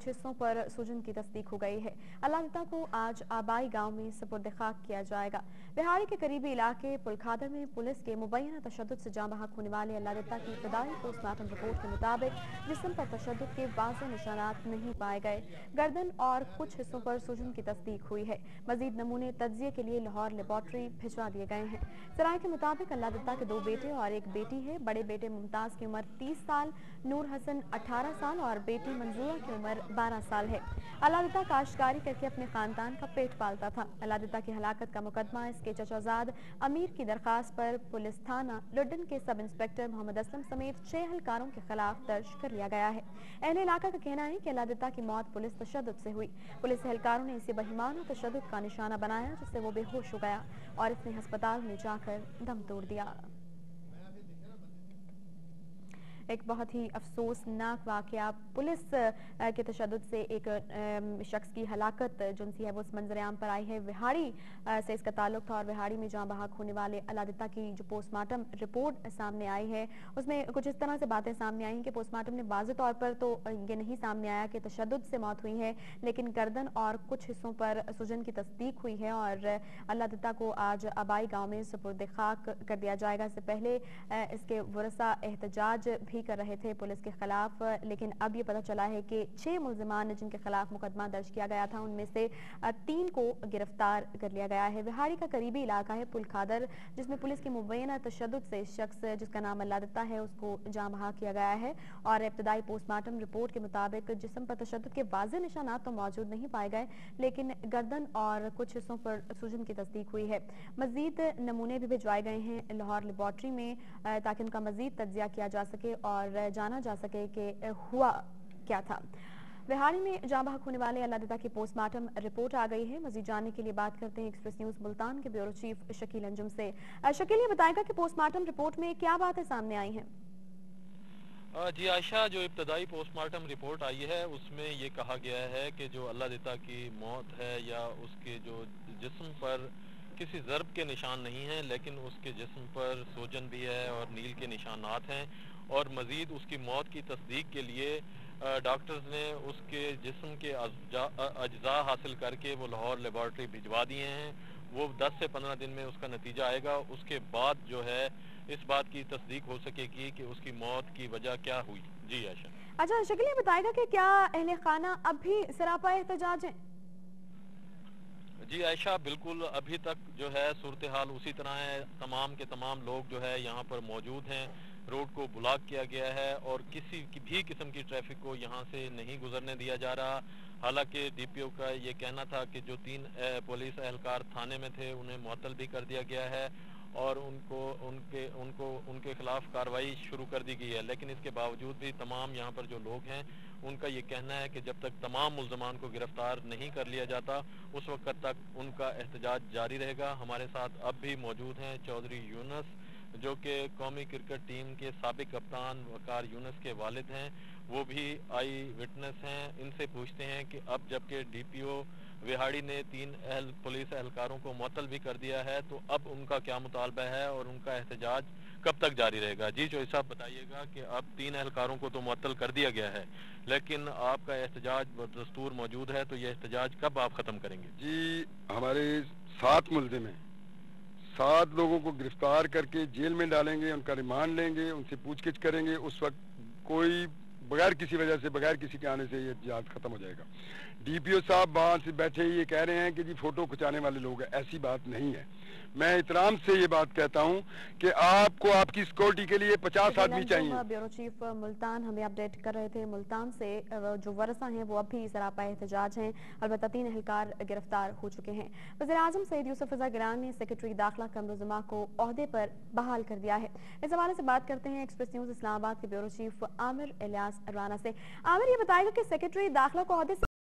हिस्सों पर सूजन की तस्दीक हो गई है। अल्लाह को आज आबाई गांव में सुपुर्द खाक किया जाएगा। बिहारी के करीबी इलाके पुलखादर में पुलिस के मुबैना तशद्दुद से जाँ बहक होने वाले अल्लाह की इब्तदाई पोस्टमार्टम रिपोर्ट के मुताबिक जिस्म पर तशद्दुद के वाज़ेह निशानात नहीं पाए गए। गर्दन और कुछ हिस्सों पर सूजन की तस्दीक हुई है। मजीद नमूने तज्जिए के लिए लाहौर लेबॉर्ट्री भिजवा दिए गए हैं। सराय के मुताबिक अल्लाह के 2 बेटे और एक बेटी है। बड़े बेटे मुमताज की उम्र 30 साल, नूर हसन 18 साल और बेटी मंजूरा की उम्र 12 साल है। अल्लाह काश्तकारी करके अपने खानदान का पेट पालता था। अल्लाह की हलाकत का मुकदमा इसके चचाजाद अमीर की दरखास्त पर पुलिस थाना लुड्डन के सब इंस्पेक्टर मोहम्मद असलम समेत 6 एहलकारों के खिलाफ दर्ज कर लिया गया है। अहले इलाका का कहना है कि अल्लाह की मौत पुलिस तशद्दुद से हुई। पुलिस एहलकारों ने इसे बहिमान और तशद्दुद का निशाना बनाया, जिससे वो बेहोश हो गया और इसने अस्पताल में जाकर दम तोड़ दिया। एक बहुत ही अफसोसनाक वाकया, पुलिस के तशद्दुद से एक शख्स की हलाकत जुनसी है वो इस मंजर-ए-आम पर आई है। विहाड़ी से इसका ताल्लुक था और विहाड़ी में जाँ बहक होने वाले अल्लाह की जो पोस्टमार्टम रिपोर्ट सामने आई है उसमें कुछ इस तरह से बातें सामने आई हैं कि पोस्टमार्टम में वाज़ेह तौर पर तो ये नहीं सामने आया कि तशद्दुद से मौत हुई है, लेकिन गर्दन और कुछ हिस्सों पर सूजन की तस्दीक हुई है और अल्लाह को आज आबाई गाँव में सुपुर्द खाक कर दिया जाएगा। इससे पहले इसके वरसा एहतजाज भी कर रहे थे पुलिस के खिलाफ, लेकिन अब ये पता चला है कि 6 मुल्जिमान जिनके खिलाफ मुकदमा दर्ज किया गया था उनमें से 3 को गिरफ्तार कर लिया गया है। विहाड़ी का करीबी इलाका है पुलखादर, जिसमें पुलिस के मुबैना तशद्दुद से शख्स जिसका नाम अल्लाह है उसको जाँ बहक किया गया है और इब्तदाई पोस्टमार्टम रिपोर्ट के मुताबिक जिस्म पर तशद्दुद के वाज़ेह निशानात तो मौजूद नहीं पाए गए, लेकिन गर्दन और कुछ हिस्सों पर सूजन की तस्दीक हुई है। मजीद नमूने भी भिजवाए गए हैं लाहौर लेबॉर्ट्री में ताकि उनका मजीद तज्जिया किया जा सके और जाना जा सके कि हुआ क्या था। बिहारी में जाँ बहक होने वाले अल्लाह की पोस्टमार्टम रिपोर्ट आ गई है। मजीद जानने के लिए बात करते हैं एक्सप्रेस न्यूज मुल्तान के ब्यूरो चीफ शकील अंजुम से। शकील, ये बताएगा कि पोस्टमार्टम रिपोर्ट में क्या बातें सामने आई हैं? जी आयशा, जो इब्तदाई पोस्टमार्टम रिपोर्ट आई है उसमें ये कहा गया है कि जो अल्लाह की मौत है या उसके जो जिस्म पर किसी ज़र्ब के निशान नहीं हैं, लेकिन उसके जिस्म पर सूजन भी है और नील के निशानात हैं और मज़ीद उसकी मौत की तस्दीक के लिए डॉक्टर्स ने उसके जिस्म के अज्जा हासिल करके वो लाहौर लेबॉर्ट्री भिजवा दिए हैं। वो 10 से 15 दिन में उसका नतीजा आएगा। उसके बाद जो है इस बात की तस्दीक हो सकेगी कि उसकी मौत की वजह क्या हुई। जी आयशा। अच्छा शकील, ये बताएगा कि क्या अहले खाना अब भी सरापा एहतजाज है? जी आयशा, बिल्कुल अभी तक जो है सूरत हाल उसी तरह है। तमाम के तमाम लोग जो है यहाँ पर मौजूद हैं। रोड को ब्लॉक किया गया है और किसी भी किस्म की ट्रैफिक को यहाँ से नहीं गुजरने दिया जा रहा। हालांकि डीपीओ का ये कहना था कि जो 3 पुलिस एहलकार थाने में थे उन्हें मुअत्तल भी कर दिया गया है और उनके खिलाफ कार्रवाई शुरू कर दी गई है, लेकिन इसके बावजूद भी तमाम यहाँ पर जो लोग हैं उनका ये कहना है कि जब तक तमाम मुल्ज़मान को गिरफ्तार नहीं कर लिया जाता उस वक्त तक उनका एहतजाज जारी रहेगा। हमारे साथ अब भी मौजूद हैं चौधरी यूनुस, जो कि कौमी क्रिकेट टीम के साबिक कप्तान वकार यूनुस के वालिद हैं, वो भी आई विटनेस हैं। इनसे पूछते हैं कि अब जबकि डीपीओ विहाड़ी ने 3 पुलिस एहलकारों को मुअत्तल भी कर दिया है तो अब उनका क्या मुतालबा है और उनका एहतजाज कब तक जारी रहेगा? जी चौधरी साहब, बताइएगा कि अब 3 एहलकारों को तो मुअत्तल कर दिया गया है, लेकिन आपका एहतजाज दस्तूर मौजूद है, तो ये एहतजाज कब आप खत्म करेंगे? जी, हमारे 7 मुल्ज़िम हैं, 7 लोगों को गिरफ्तार करके जेल में डालेंगे, उनका रिमांड लेंगे, उनसे पूछगिछ करेंगे। उस वक्त कोई बगैर किसी वजह से, बगैर किसी के आने से ये एहतजाज खत्म हो जाएगा। डीपीओ साहब वहाँ से बैठे ये कह रहे हैं कि जी फोटो खिंचाने वाले लोग हैं, ऐसी बात नहीं है। मैं इतराम से ये बात कहता हूँ कि आपको आपकी सिक्योरिटी के लिए 50 आदमी चाहिए। ब्यूरो चीफ मुल्तान हमें अपडेट कर रहे थे। मुल्तान से जो वरसा हैं वो अब भी सरापा एहतजाज हैं, अलबत्ता 3 एहलकार गिरफ्तार हो चुके हैं। वज़ीर-ए-आज़म सईद यूसुफ रज़ा गिलानी ने सेक्रेटरी दाखिला कमरुज़्ज़मा को ओहदे पर बहाल कर दिया है। इस हवाले से बात करते हैं एक्सप्रेस न्यूज इस्लामाबाद के ब्यूरो चीफ आमिर इलियास राना से। आमिर, ये बताएगा कि सेक्रेटरी दाखिला को ओहदे